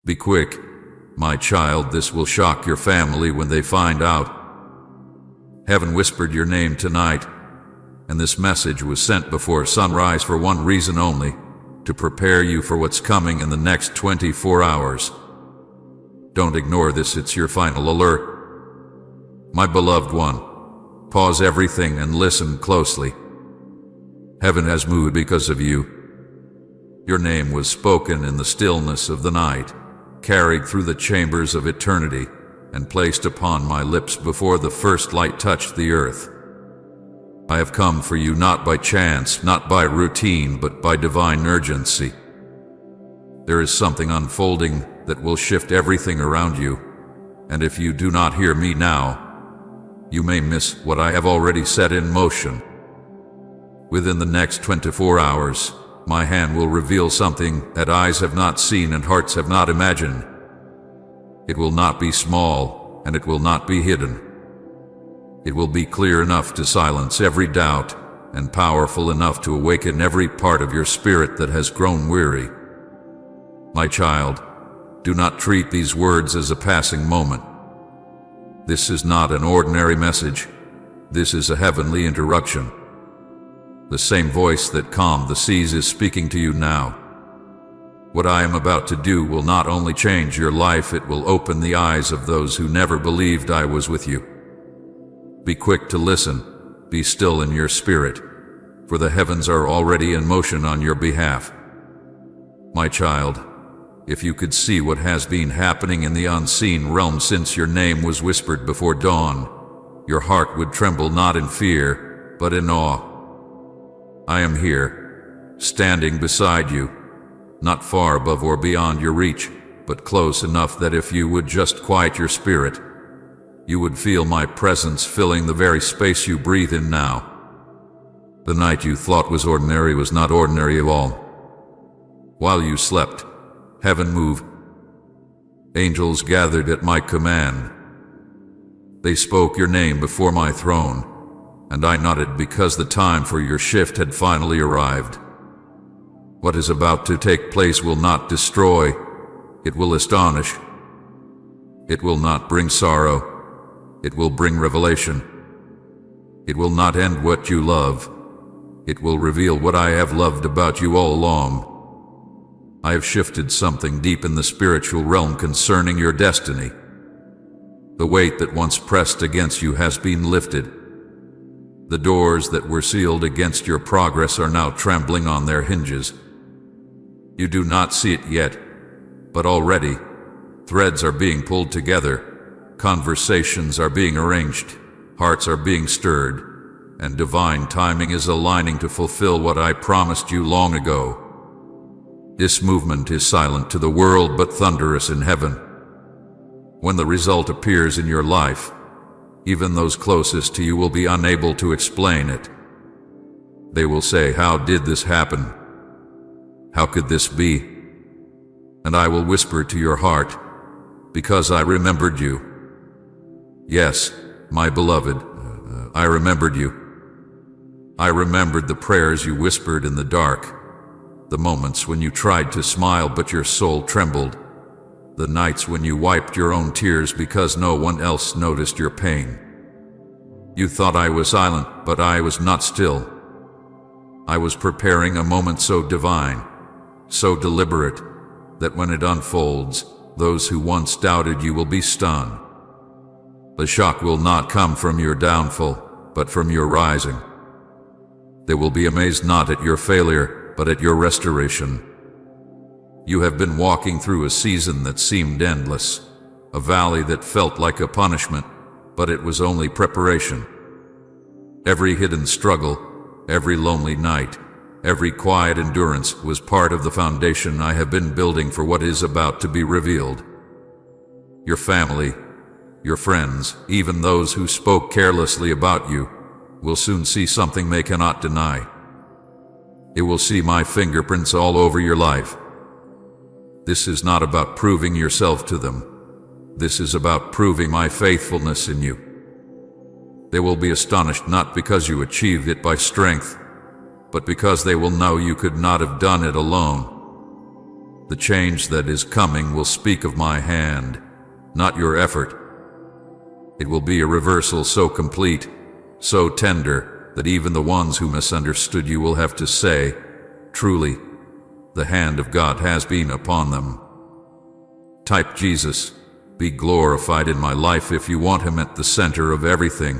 Be quick, my child, this will shock your family when they find out. Heaven whispered your name tonight, and this message was sent before sunrise for one reason only, to prepare you for what's coming in the next 24 hours. Don't ignore this, it's your final alert. My beloved one, pause everything and listen closely. Heaven has moved because of you. Your name was spoken in the stillness of the night, carried through the chambers of eternity, and placed upon my lips before the first light touched the earth. I have come for you not by chance, not by routine, but by divine urgency. There is something unfolding that will shift everything around you, and if you do not hear me now, you may miss what I have already set in motion. Within the next 24 hours, my hand will reveal something that eyes have not seen and hearts have not imagined. It will not be small, and it will not be hidden. It will be clear enough to silence every doubt, and powerful enough to awaken every part of your spirit that has grown weary. My child, do not treat these words as a passing moment. This is not an ordinary message. This is a heavenly interruption. The same voice that calmed the seas is speaking to you now. What I am about to do will not only change your life, it will open the eyes of those who never believed I was with you. Be quick to listen, be still in your spirit, for the heavens are already in motion on your behalf. My child, if you could see what has been happening in the unseen realm since your name was whispered before dawn, your heart would tremble not in fear, but in awe. I am here, standing beside you, not far above or beyond your reach, but close enough that if you would just quiet your spirit, you would feel my presence filling the very space you breathe in now. The night you thought was ordinary was not ordinary at all. While you slept, heaven moved. Angels gathered at my command. They spoke your name before my throne, and I nodded because the time for your shift had finally arrived. What is about to take place will not destroy, it will astonish. It will not bring sorrow, it will bring revelation. It will not end what you love, it will reveal what I have loved about you all along. I have shifted something deep in the spiritual realm concerning your destiny. The weight that once pressed against you has been lifted. The doors that were sealed against your progress are now trembling on their hinges. You do not see it yet, but already, threads are being pulled together, conversations are being arranged, hearts are being stirred, and divine timing is aligning to fulfill what I promised you long ago. This movement is silent to the world but thunderous in heaven. When the result appears in your life, even those closest to you will be unable to explain it. They will say, "How did this happen? How could this be?" And I will whisper to your heart, "Because I remembered you." Yes, my beloved, I remembered you. I remembered the prayers you whispered in the dark, the moments when you tried to smile but your soul trembled, the nights when you wiped your own tears because no one else noticed your pain. You thought I was silent, but I was not still. I was preparing a moment so divine, so deliberate, that when it unfolds, those who once doubted you will be stunned. The shock will not come from your downfall, but from your rising. They will be amazed not at your failure, but at your restoration. You have been walking through a season that seemed endless, a valley that felt like a punishment, but it was only preparation. Every hidden struggle, every lonely night, every quiet endurance was part of the foundation I have been building for what is about to be revealed. Your family, your friends, even those who spoke carelessly about you, will soon see something they cannot deny. They will see my fingerprints all over your life. This is not about proving yourself to them. This is about proving my faithfulness in you. They will be astonished not because you achieved it by strength, but because they will know you could not have done it alone. The change that is coming will speak of my hand, not your effort. It will be a reversal so complete, so tender, that even the ones who misunderstood you will have to say, truly, the hand of God has been upon them. Type Jesus, be glorified in my life if you want him at the center of everything.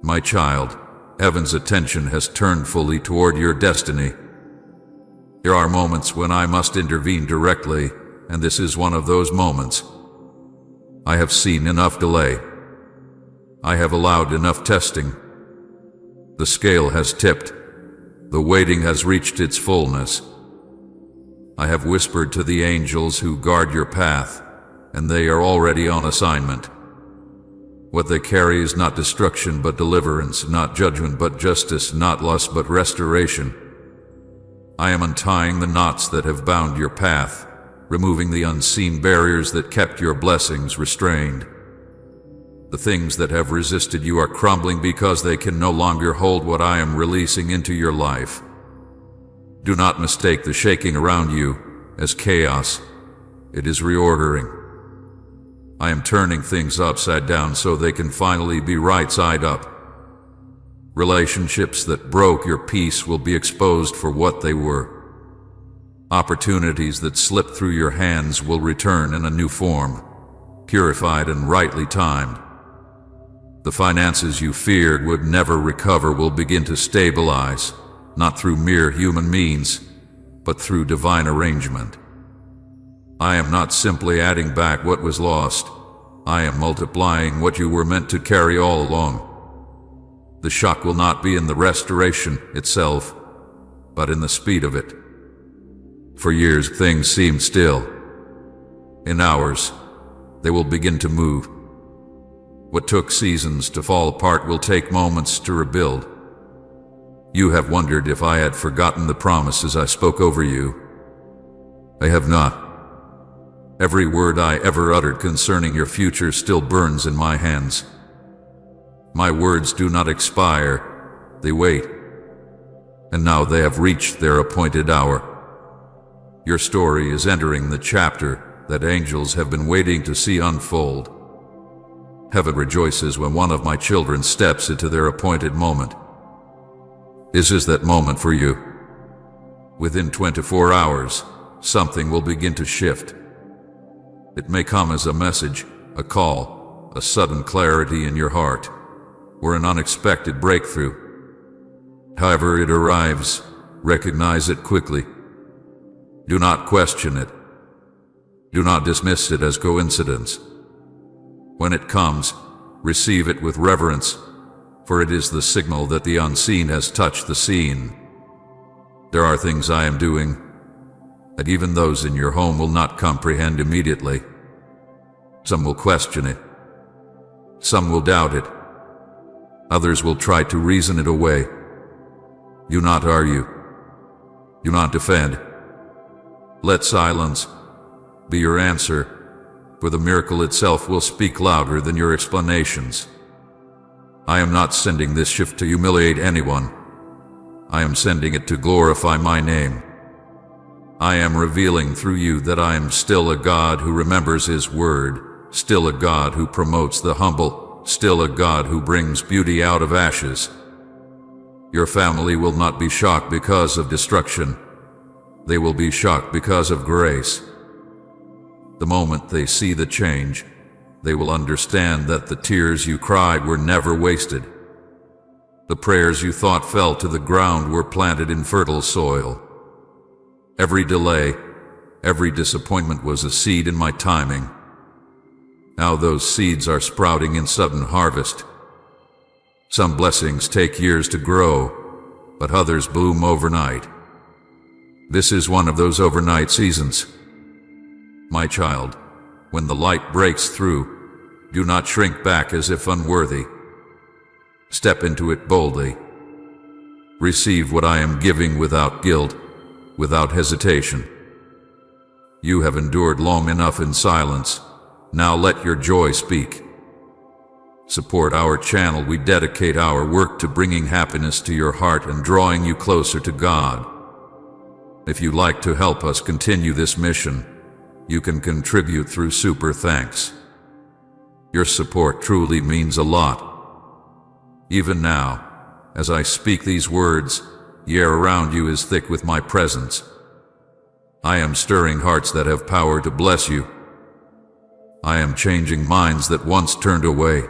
My child, heaven's attention has turned fully toward your destiny. There are moments when I must intervene directly, and this is one of those moments. I have seen enough delay. I have allowed enough testing. The scale has tipped. The waiting has reached its fullness. I have whispered to the angels who guard your path, and they are already on assignment. What they carry is not destruction but deliverance, not judgment but justice, not loss but restoration. I am untying the knots that have bound your path, removing the unseen barriers that kept your blessings restrained. The things that have resisted you are crumbling because they can no longer hold what I am releasing into your life. Do not mistake the shaking around you as chaos. It is reordering. I am turning things upside down so they can finally be right side up. Relationships that broke your peace will be exposed for what they were. Opportunities that slipped through your hands will return in a new form, purified and rightly timed. The finances you feared would never recover will begin to stabilize, not through mere human means, but through divine arrangement. I am not simply adding back what was lost. I am multiplying what you were meant to carry all along. The shock will not be in the restoration itself, but in the speed of it. For years things seemed still. In hours, they will begin to move. What took seasons to fall apart will take moments to rebuild. You have wondered if I had forgotten the promises I spoke over you. I have not. Every word I ever uttered concerning your future still burns in my hands. My words do not expire, they wait. And now they have reached their appointed hour. Your story is entering the chapter that angels have been waiting to see unfold. Heaven rejoices when one of my children steps into their appointed moment. This is that moment for you. Within 24 hours, something will begin to shift. It may come as a message, a call, a sudden clarity in your heart, or an unexpected breakthrough. However it arrives, recognize it quickly. Do not question it. Do not dismiss it as coincidence. When it comes, receive it with reverence, for it is the signal that the unseen has touched the seen. There are things I am doing that even those in your home will not comprehend immediately. Some will question it. Some will doubt it. Others will try to reason it away. Do not argue. Do not defend. Let silence be your answer, for the miracle itself will speak louder than your explanations. I am not sending this shift to humiliate anyone. I am sending it to glorify my name. I am revealing through you that I am still a God who remembers His word, still a God who promotes the humble, still a God who brings beauty out of ashes. Your family will not be shocked because of destruction. They will be shocked because of grace. The moment they see the change, they will understand that the tears you cried were never wasted. The prayers you thought fell to the ground were planted in fertile soil. Every delay, every disappointment was a seed in my timing. Now those seeds are sprouting in sudden harvest. Some blessings take years to grow, but others bloom overnight. This is one of those overnight seasons. My child, when the light breaks through, do not shrink back as if unworthy. Step into it boldly. Receive what I am giving without guilt, without hesitation. You have endured long enough in silence. Now let your joy speak. Support our channel. We dedicate our work to bringing happiness to your heart and drawing you closer to God. If you like to help us continue this mission, you can contribute through Super Thanks. Your support truly means a lot. Even now, as I speak these words, the air around you is thick with my presence. I am stirring hearts that have power to bless you. I am changing minds that once turned away.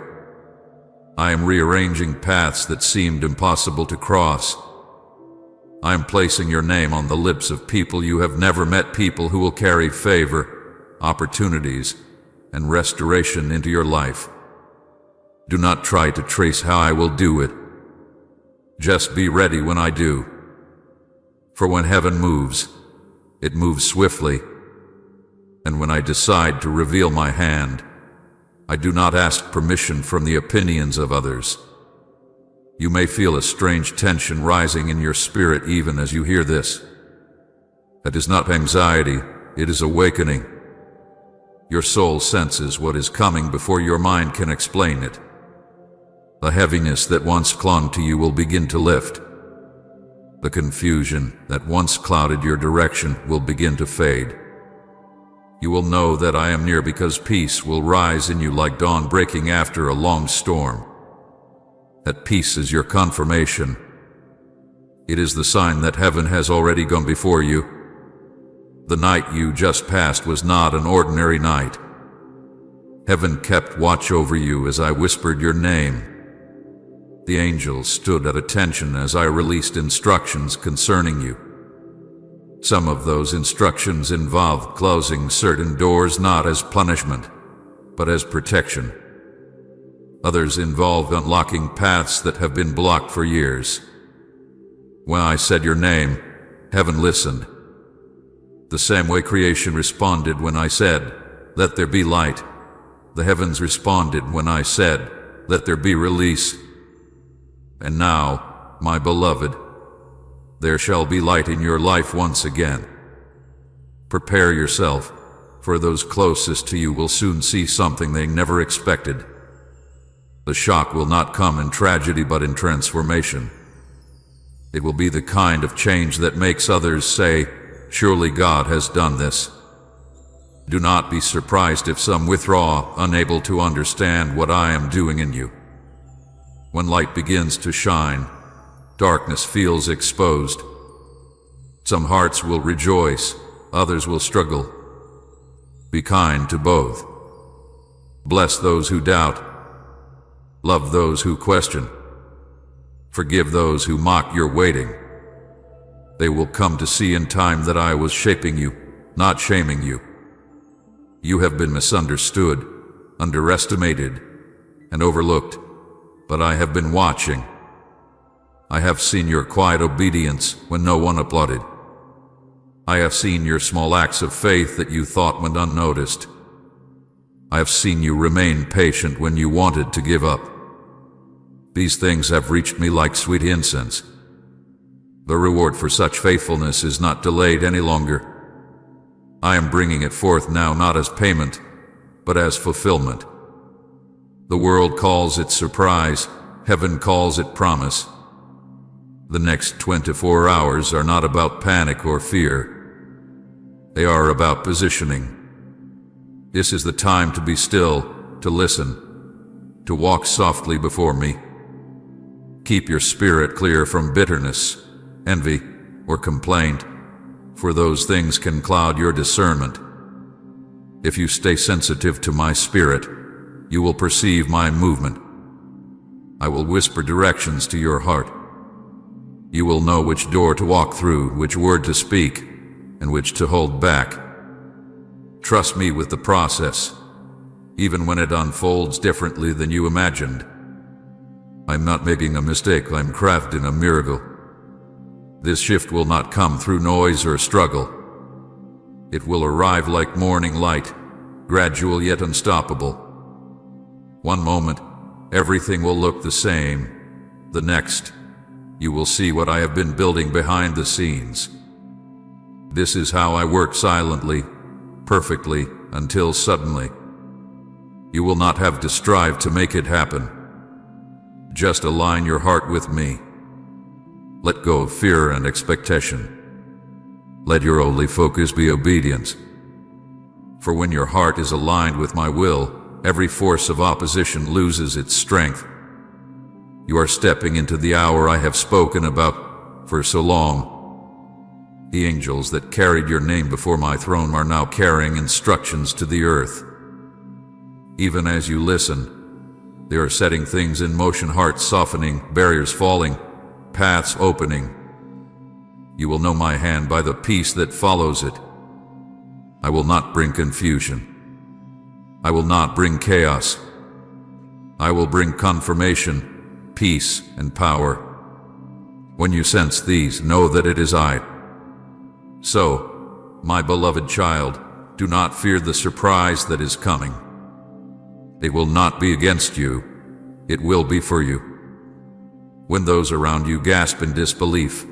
I am rearranging paths that seemed impossible to cross. I am placing your name on the lips of people you have never met, people who will carry favor, opportunities, and restoration into your life. Do not try to trace how I will do it. Just be ready when I do. For when heaven moves, it moves swiftly. And when I decide to reveal my hand, I do not ask permission from the opinions of others. You may feel a strange tension rising in your spirit even as you hear this. That is not anxiety, it is awakening. Your soul senses what is coming before your mind can explain it. The heaviness that once clung to you will begin to lift. The confusion that once clouded your direction will begin to fade. You will know that I am near because peace will rise in you like dawn breaking after a long storm. That peace is your confirmation. It is the sign that heaven has already gone before you. The night you just passed was not an ordinary night. Heaven kept watch over you as I whispered your name. The angels stood at attention as I released instructions concerning you. Some of those instructions involved closing certain doors not as punishment, but as protection. Others involved unlocking paths that have been blocked for years. When I said your name, heaven listened. The same way creation responded when I said, "Let there be light." The heavens responded when I said, "Let there be release." And now, my beloved, there shall be light in your life once again. Prepare yourself, for those closest to you will soon see something they never expected. The shock will not come in tragedy but in transformation. It will be the kind of change that makes others say, "Surely God has done this." Do not be surprised if some withdraw, unable to understand what I am doing in you. When light begins to shine, darkness feels exposed. Some hearts will rejoice, others will struggle. Be kind to both. Bless those who doubt. Love those who question. Forgive those who mock your waiting. They will come to see in time that I was shaping you, not shaming you. You have been misunderstood, underestimated, and overlooked. But I have been watching. I have seen your quiet obedience when no one applauded. I have seen your small acts of faith that you thought went unnoticed. I have seen you remain patient when you wanted to give up. These things have reached me like sweet incense. The reward for such faithfulness is not delayed any longer. I am bringing it forth now not as payment, but as fulfillment. The world calls it surprise, heaven calls it promise. The next 24 hours are not about panic or fear. They are about positioning. This is the time to be still, to listen, to walk softly before me. Keep your spirit clear from bitterness, envy, or complaint, for those things can cloud your discernment. If you stay sensitive to my spirit, you will perceive my movement. I will whisper directions to your heart. You will know which door to walk through, which word to speak, and which to hold back. Trust me with the process, even when it unfolds differently than you imagined. I'm not making a mistake, I'm crafting a miracle. This shift will not come through noise or struggle. It will arrive like morning light, gradual yet unstoppable. One moment, everything will look the same. The next, you will see what I have been building behind the scenes. This is how I work silently, perfectly, until suddenly. You will not have to strive to make it happen. Just align your heart with me. Let go of fear and expectation. Let your only focus be obedience. For when your heart is aligned with my will, every force of opposition loses its strength. You are stepping into the hour I have spoken about for so long. The angels that carried your name before my throne are now carrying instructions to the earth. Even as you listen, they are setting things in motion, hearts softening, barriers falling, paths opening. You will know my hand by the peace that follows it. I will not bring confusion. I will not bring chaos. I will bring confirmation, peace, and power. When you sense these, know that it is I. So, my beloved child, do not fear the surprise that is coming. It will not be against you. It will be for you. When those around you gasp in disbelief,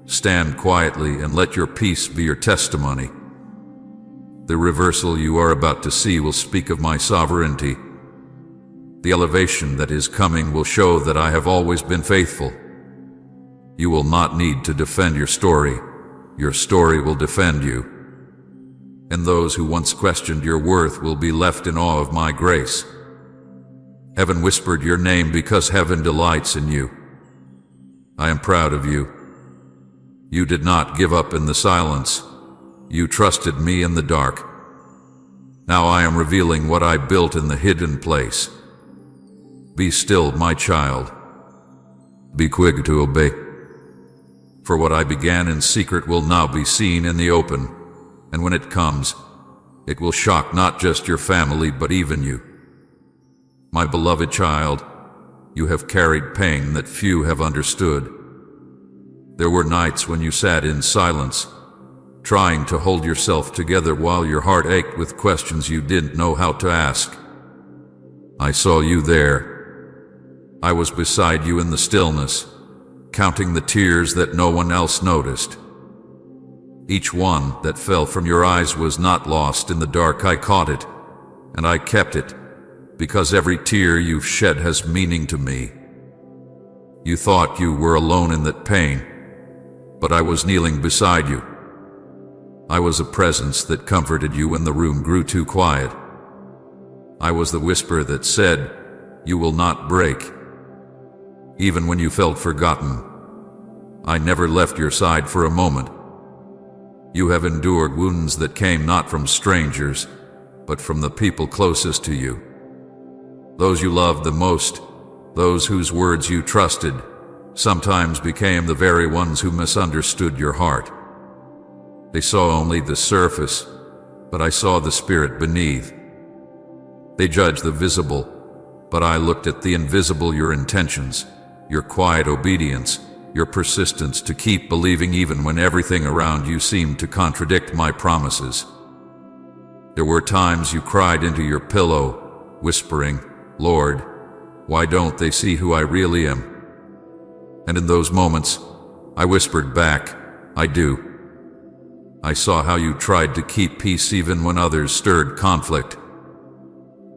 stand quietly and let your peace be your testimony. The reversal you are about to see will speak of my sovereignty. The elevation that is coming will show that I have always been faithful. You will not need to defend your story. Your story will defend you. And those who once questioned your worth will be left in awe of my grace. Heaven whispered your name because heaven delights in you. I am proud of you. You did not give up in the silence. You trusted me in the dark. Now I am revealing what I built in the hidden place. Be still, my child. Be quick to obey. For what I began in secret will now be seen in the open, and when it comes, it will shock not just your family but even you. My beloved child, you have carried pain that few have understood. There were nights when you sat in silence, trying to hold yourself together while your heart ached with questions you didn't know how to ask. I saw you there. I was beside you in the stillness, counting the tears that no one else noticed. Each one that fell from your eyes was not lost in the dark. I caught it, and I kept it, because every tear you've shed has meaning to me. You thought you were alone in that pain, but I was kneeling beside you. I was a presence that comforted you when the room grew too quiet. I was the whisper that said, "You will not break." Even when you felt forgotten, I never left your side for a moment. You have endured wounds that came not from strangers, but from the people closest to you. Those you loved the most, those whose words you trusted, sometimes became the very ones who misunderstood your heart. They saw only the surface, but I saw the spirit beneath. They judged the visible, but I looked at the invisible, your intentions, your quiet obedience, your persistence to keep believing even when everything around you seemed to contradict my promises. There were times you cried into your pillow, whispering, "Lord, why don't they see who I really am?" And in those moments, I whispered back, "I do." I saw how you tried to keep peace even when others stirred conflict.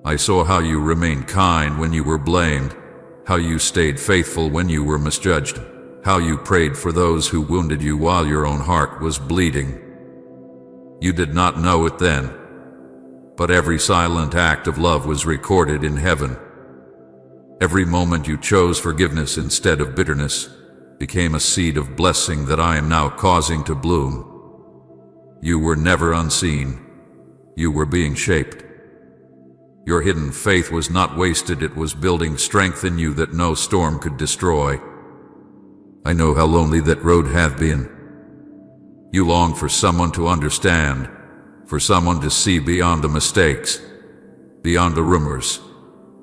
I saw how you remained kind when you were blamed, how you stayed faithful when you were misjudged, how you prayed for those who wounded you while your own heart was bleeding. You did not know it then, but every silent act of love was recorded in heaven. Every moment you chose forgiveness instead of bitterness became a seed of blessing that I am now causing to bloom. You were never unseen. You were being shaped. Your hidden faith was not wasted. It was building strength in you that no storm could destroy. I know how lonely that road hath been. You long for someone to understand, for someone to see beyond the mistakes, beyond the rumors,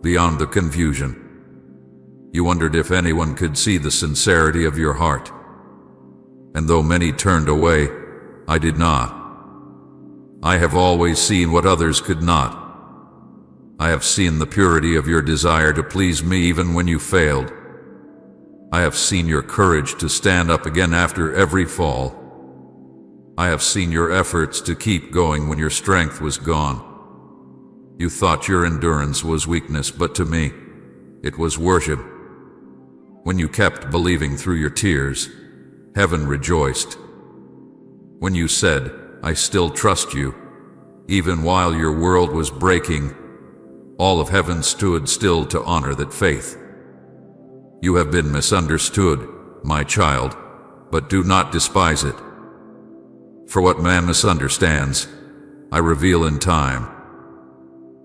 beyond the confusion. You wondered if anyone could see the sincerity of your heart. And though many turned away, I did not. I have always seen what others could not. I have seen the purity of your desire to please me even when you failed. I have seen your courage to stand up again after every fall. I have seen your efforts to keep going when your strength was gone. You thought your endurance was weakness, but to me, it was worship. When you kept believing through your tears, heaven rejoiced. When you said, "I still trust you," even while your world was breaking, all of heaven stood still to honor that faith. You have been misunderstood, my child, but do not despise it. For what man misunderstands, I reveal in time.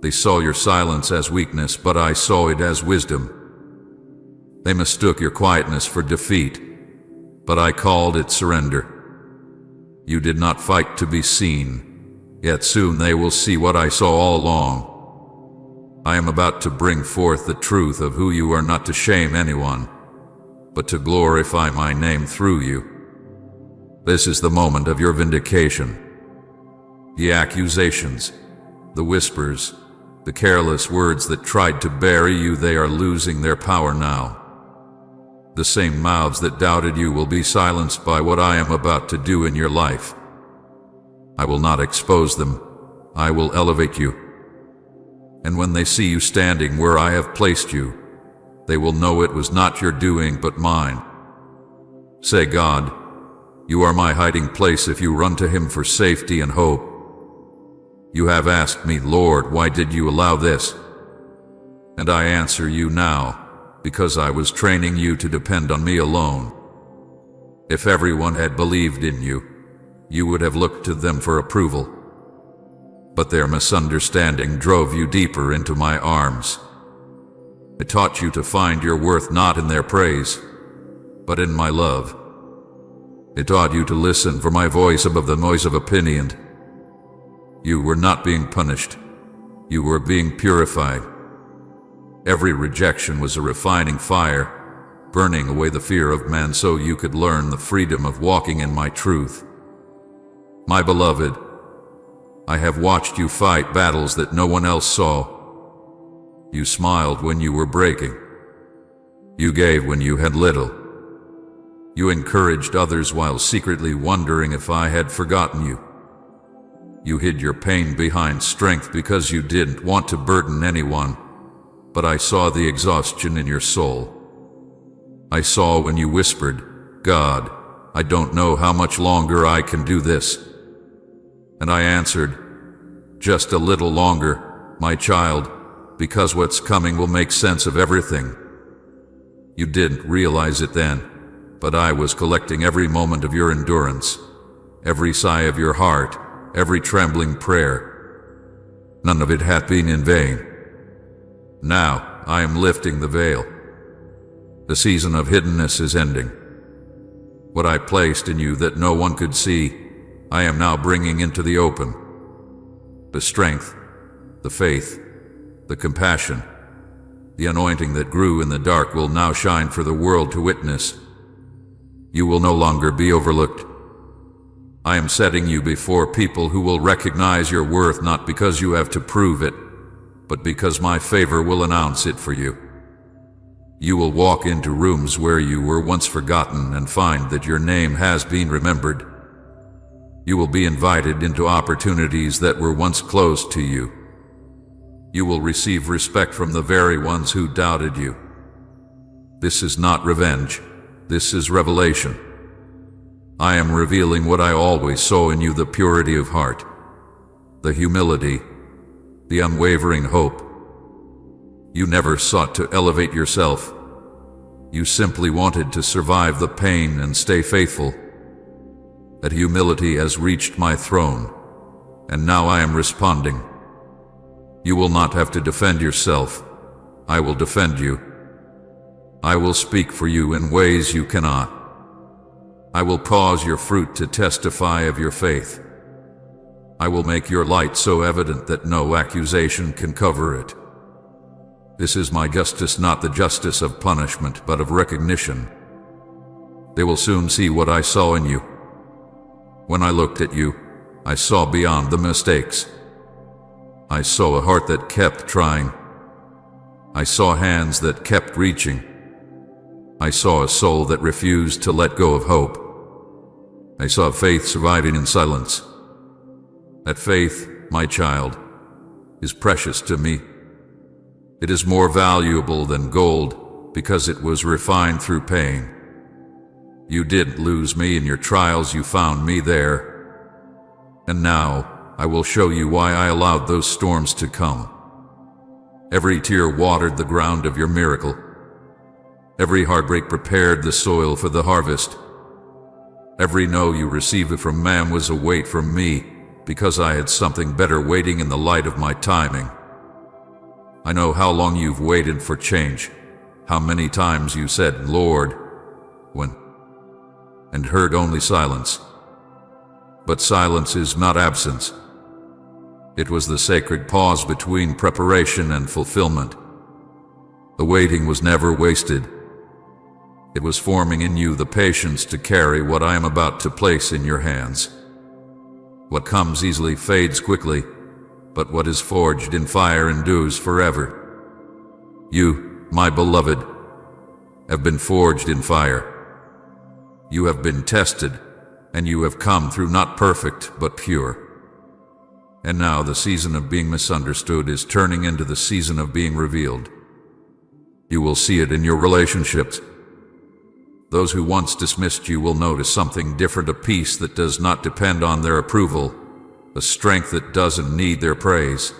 They saw your silence as weakness, but I saw it as wisdom. They mistook your quietness for defeat, but I called it surrender. You did not fight to be seen, yet soon they will see what I saw all along. I am about to bring forth the truth of who you are, not to shame anyone, but to glorify my name through you. This is the moment of your vindication. The accusations, the whispers, the careless words that tried to bury you, they are losing their power now. The same mouths that doubted you will be silenced by what I am about to do in your life. I will not expose them, I will elevate you. And when they see you standing where I have placed you, they will know it was not your doing but mine. Say, God, you are my hiding place if you run to him for safety and hope. You have asked me, Lord, why did you allow this? And I answer you now, because I was training you to depend on me alone. If everyone had believed in you, you would have looked to them for approval. But their misunderstanding drove you deeper into my arms. It taught you to find your worth not in their praise, but in my love. It taught you to listen for my voice above the noise of opinion. You were not being punished. You were being purified. Every rejection was a refining fire, burning away the fear of man so you could learn the freedom of walking in my truth. My beloved, I have watched you fight battles that no one else saw. You smiled when you were breaking. You gave when you had little. You encouraged others while secretly wondering if I had forgotten you. You hid your pain behind strength because you didn't want to burden anyone, but I saw the exhaustion in your soul. I saw when you whispered, God, I don't know how much longer I can do this. And I answered, just a little longer, my child, because what's coming will make sense of everything. You didn't realize it then, but I was collecting every moment of your endurance, every sigh of your heart, every trembling prayer. None of it had been in vain. Now I am lifting the veil. The season of hiddenness is ending. What I placed in you that no one could see, I am now bringing into the open. The strength, the faith, the compassion, the anointing that grew in the dark will now shine for the world to witness. You will no longer be overlooked. I am setting you before people who will recognize your worth not because you have to prove it, but because my favor will announce it for you. You will walk into rooms where you were once forgotten and find that your name has been remembered. You will be invited into opportunities that were once closed to you. You will receive respect from the very ones who doubted you. This is not revenge. This is revelation. I am revealing what I always saw in you, the purity of heart, the humility, the unwavering hope. You never sought to elevate yourself. You simply wanted to survive the pain and stay faithful. That humility has reached my throne, and now I am responding. You will not have to defend yourself. I will defend you. I will speak for you in ways you cannot. I will cause your fruit to testify of your faith. I will make your light so evident that no accusation can cover it. This is my justice, not the justice of punishment, but of recognition. They will soon see what I saw in you. When I looked at you, I saw beyond the mistakes. I saw a heart that kept trying. I saw hands that kept reaching. I saw a soul that refused to let go of hope. I saw faith surviving in silence. That faith, my child, is precious to me. It is more valuable than gold because it was refined through pain. You didn't lose me in your trials, you found me there. And now I will show you why I allowed those storms to come. Every tear watered the ground of your miracle. Every heartbreak prepared the soil for the harvest. Every no you received from man was a wait from me, because I had something better waiting in the light of my timing. I know how long you've waited for change, how many times you said, Lord, when, and heard only silence. But silence is not absence. It was the sacred pause between preparation and fulfillment. The waiting was never wasted. It was forming in you the patience to carry what I am about to place in your hands. What comes easily fades quickly, but what is forged in fire endures forever. You, my beloved, have been forged in fire. You have been tested, and you have come through not perfect, but pure. And now the season of being misunderstood is turning into the season of being revealed. You will see it in your relationships. Those who once dismissed you will notice something different, a peace that does not depend on their approval, a strength that doesn't need their praise.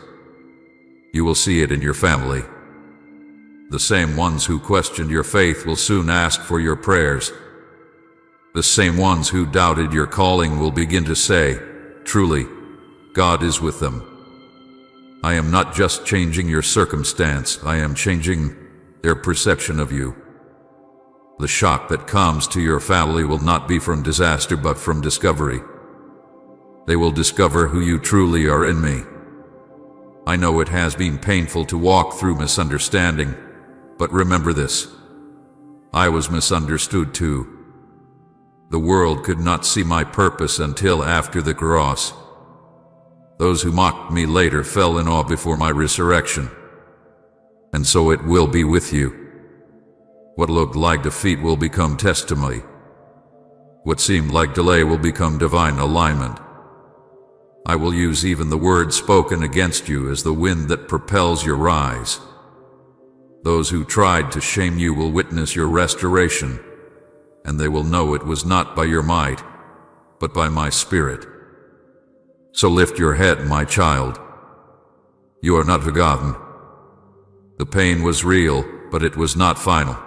You will see it in your family. The same ones who questioned your faith will soon ask for your prayers. The same ones who doubted your calling will begin to say, truly, God is with them. I am not just changing your circumstance, I am changing their perception of you. The shock that comes to your family will not be from disaster but from discovery. They will discover who you truly are in me. I know it has been painful to walk through misunderstanding, but remember this. I was misunderstood too. The world could not see my purpose until after the cross. Those who mocked me later fell in awe before my resurrection. And so it will be with you. What looked like defeat will become testimony. What seemed like delay will become divine alignment. I will use even the words spoken against you as the wind that propels your rise. Those who tried to shame you will witness your restoration, and they will know it was not by your might, but by my Spirit. So lift your head, my child. You are not forgotten. The pain was real, but it was not final.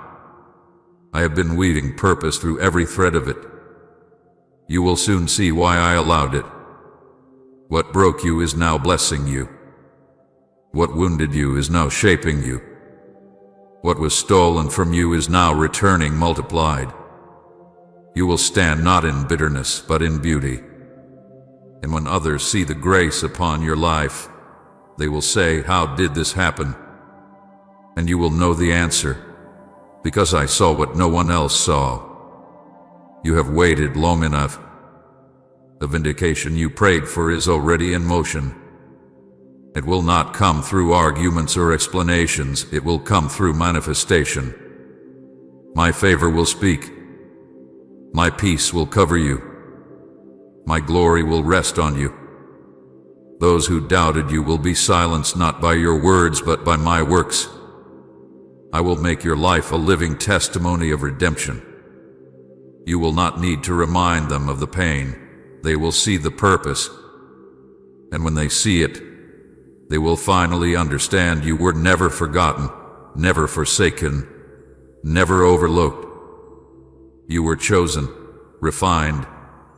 I have been weaving purpose through every thread of it. You will soon see why I allowed it. What broke you is now blessing you. What wounded you is now shaping you. What was stolen from you is now returning multiplied. You will stand not in bitterness, but in beauty. And when others see the grace upon your life, they will say, how did this happen? And you will know the answer. Because I saw what no one else saw. You have waited long enough. The vindication you prayed for is already in motion. It will not come through arguments or explanations, it will come through manifestation. My favor will speak. My peace will cover you. My glory will rest on you. Those who doubted you will be silenced not by your words but by my works. I will make your life a living testimony of redemption. You will not need to remind them of the pain. They will see the purpose. And when they see it, they will finally understand you were never forgotten, never forsaken, never overlooked. You were chosen, refined,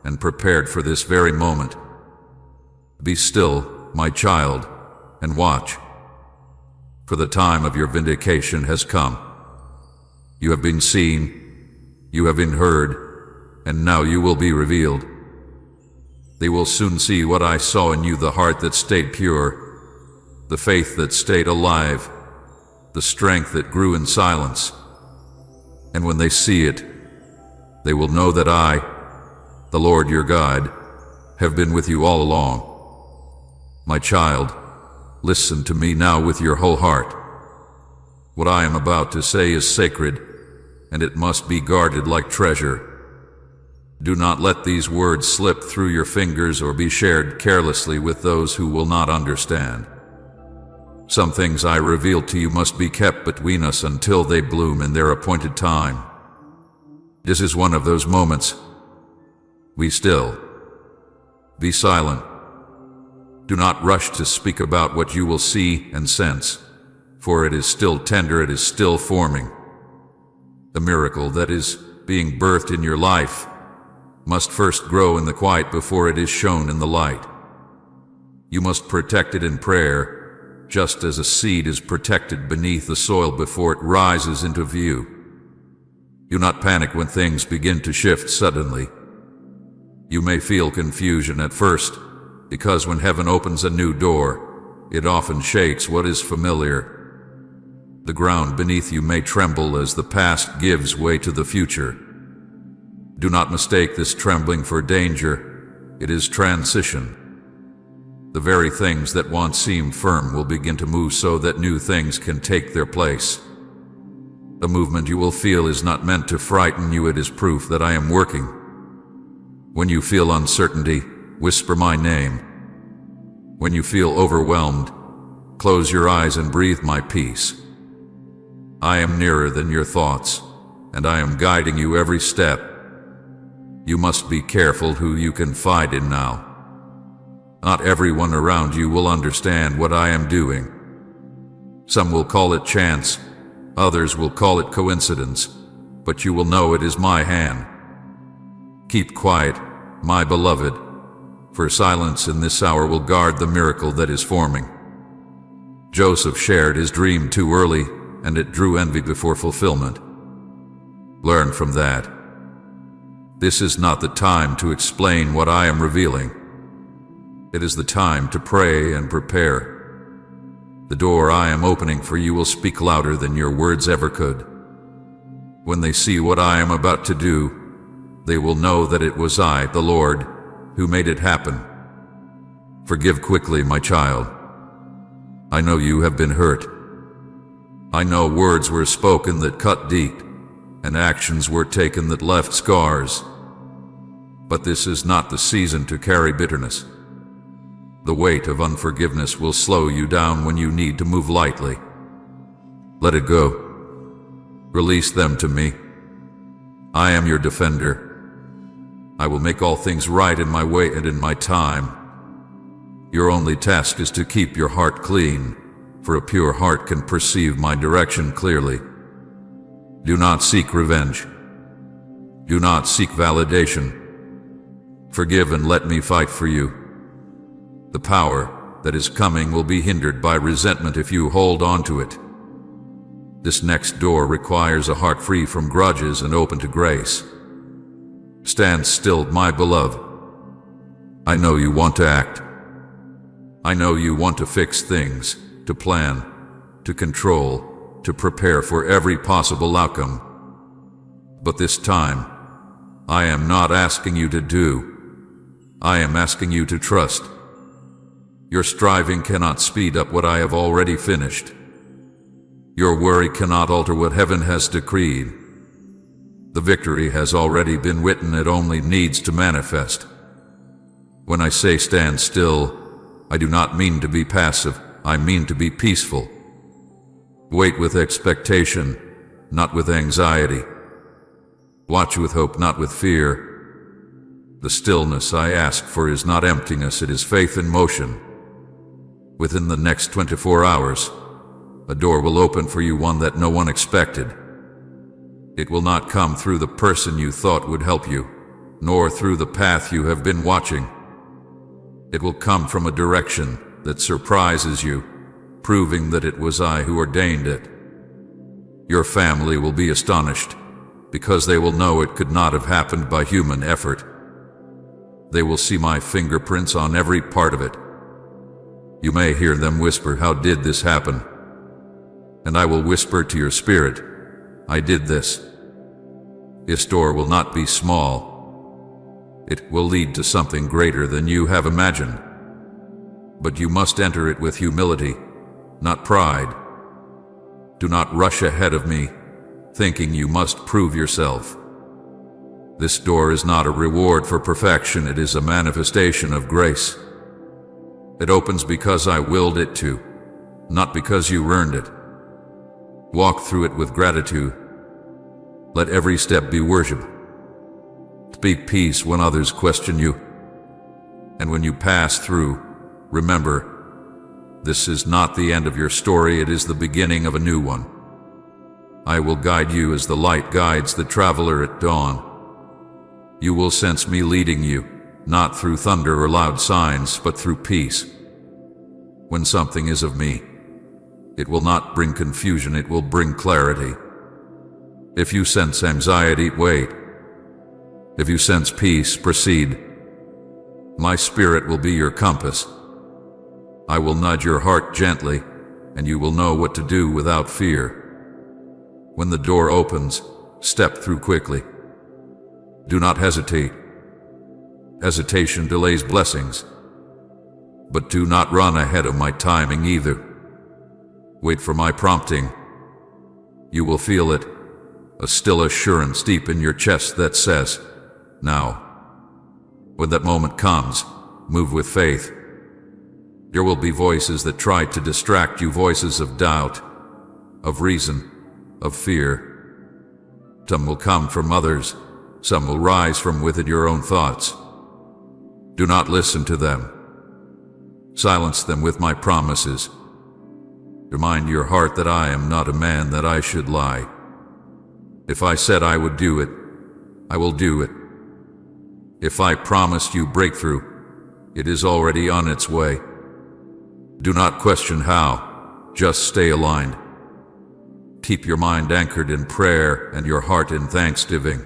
and prepared for this very moment. Be still, my child, and watch. For the time of your vindication has come. You have been seen, you have been heard, and now you will be revealed. They will soon see what I saw in you, the heart that stayed pure, the faith that stayed alive, the strength that grew in silence. And when they see it, they will know that I, the Lord your God, have been with you all along. My child, listen to me now with your whole heart. What I am about to say is sacred, and it must be guarded like treasure. Do not let these words slip through your fingers or be shared carelessly with those who will not understand. Some things I reveal to you must be kept between us until they bloom in their appointed time. This is one of those moments. Be still. Be silent. Do not rush to speak about what you will see and sense, for it is still tender, it is still forming. The miracle that is being birthed in your life must first grow in the quiet before it is shown in the light. You must protect it in prayer, just as a seed is protected beneath the soil before it rises into view. Do not panic when things begin to shift suddenly. You may feel confusion at first, because when heaven opens a new door, it often shakes what is familiar. The ground beneath you may tremble as the past gives way to the future. Do not mistake this trembling for danger. It is transition. The very things that once seemed firm will begin to move so that new things can take their place. The movement you will feel is not meant to frighten you, it is proof that I am working. When you feel uncertainty, whisper my name. When you feel overwhelmed, close your eyes and breathe my peace. I am nearer than your thoughts, and I am guiding you every step. You must be careful who you confide in now. Not everyone around you will understand what I am doing. Some will call it chance, others will call it coincidence, but you will know it is my hand. Keep quiet, my beloved, for silence in this hour will guard the miracle that is forming. Joseph shared his dream too early, and it drew envy before fulfillment. Learn from that. This is not the time to explain what I am revealing. It is the time to pray and prepare. The door I am opening for you will speak louder than your words ever could. When they see what I am about to do, they will know that it was I, the Lord, who made it happen. Forgive quickly, my child. I know you have been hurt. I know words were spoken that cut deep, and actions were taken that left scars. But this is not the season to carry bitterness. The weight of unforgiveness will slow you down when you need to move lightly. Let it go. Release them to me. I am your defender. I will make all things right in my way and in my time. Your only task is to keep your heart clean, for a pure heart can perceive my direction clearly. Do not seek revenge. Do not seek validation. Forgive and let me fight for you. The power that is coming will be hindered by resentment if you hold on to it. This next door requires a heart free from grudges and open to grace. Stand still, my beloved. I know you want to act. I know you want to fix things, to plan, to control, to prepare for every possible outcome. But this time, I am not asking you to do. I am asking you to trust. Your striving cannot speed up what I have already finished. Your worry cannot alter what heaven has decreed. The victory has already been written, it only needs to manifest. When I say stand still, I do not mean to be passive, I mean to be peaceful. Wait with expectation, not with anxiety. Watch with hope, not with fear. The stillness I ask for is not emptiness, it is faith in motion. Within the next 24 hours, a door will open for you, one that no one expected. It will not come through the person you thought would help you, nor through the path you have been watching. It will come from a direction that surprises you, proving that it was I who ordained it. Your family will be astonished, because they will know it could not have happened by human effort. They will see my fingerprints on every part of it. You may hear them whisper, "How did this happen?" And I will whisper to your spirit, "I did this." This door will not be small. It will lead to something greater than you have imagined. But you must enter it with humility, not pride. Do not rush ahead of me, thinking you must prove yourself. This door is not a reward for perfection, it is a manifestation of grace. It opens because I willed it to, not because you earned it. Walk through it with gratitude. Let every step be worship. Speak peace when others question you. And when you pass through, remember, this is not the end of your story, it is the beginning of a new one. I will guide you as the light guides the traveler at dawn. You will sense me leading you, not through thunder or loud signs, but through peace. When something is of me, it will not bring confusion, it will bring clarity. If you sense anxiety, wait. If you sense peace, proceed. My spirit will be your compass. I will nudge your heart gently, and you will know what to do without fear. When the door opens, step through quickly. Do not hesitate. Hesitation delays blessings. But do not run ahead of my timing either. Wait for my prompting. You will feel it, a still assurance deep in your chest that says, now. When that moment comes, move with faith. There will be voices that try to distract you, voices of doubt, of reason, of fear. Some will come from others, some will rise from within your own thoughts. Do not listen to them. Silence them with my promises. Remind your heart that I am not a man that I should lie. If I said I would do it, I will do it. If I promised you breakthrough, it is already on its way. Do not question how, just stay aligned. Keep your mind anchored in prayer and your heart in thanksgiving.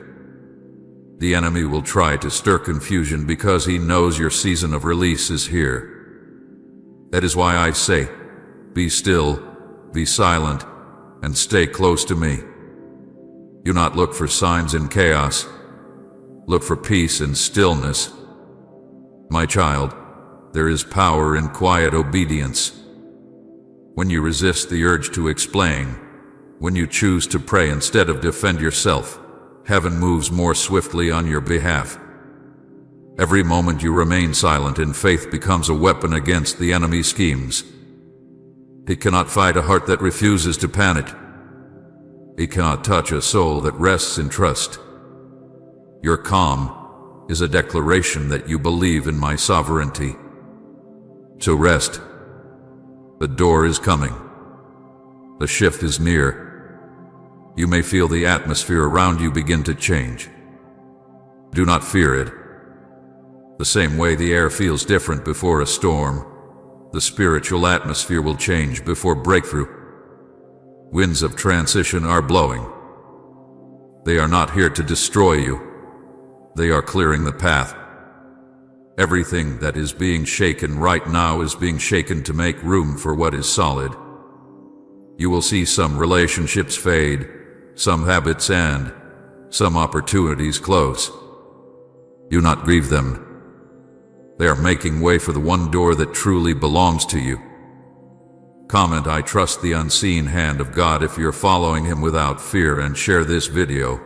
The enemy will try to stir confusion because he knows your season of release is here. That is why I say, be still, be silent, and stay close to me. Do not look for signs in chaos. Look for peace in stillness. My child, there is power in quiet obedience. When you resist the urge to explain, when you choose to pray instead of defend yourself, heaven moves more swiftly on your behalf. Every moment you remain silent in faith becomes a weapon against the enemy's schemes. He cannot fight a heart that refuses to panic. He cannot touch a soul that rests in trust. Your calm is a declaration that you believe in my sovereignty. So rest. The door is coming. The shift is near. You may feel the atmosphere around you begin to change. Do not fear it. The same way the air feels different before a storm, the spiritual atmosphere will change before breakthrough. Winds of transition are blowing. They are not here to destroy you. They are clearing the path. Everything that is being shaken right now is being shaken to make room for what is solid. You will see some relationships fade, some habits end, some opportunities close. Do not grieve them. They are making way for the one door that truly belongs to you. Comment, I trust the unseen hand of God if you're following Him without fear, and share this video.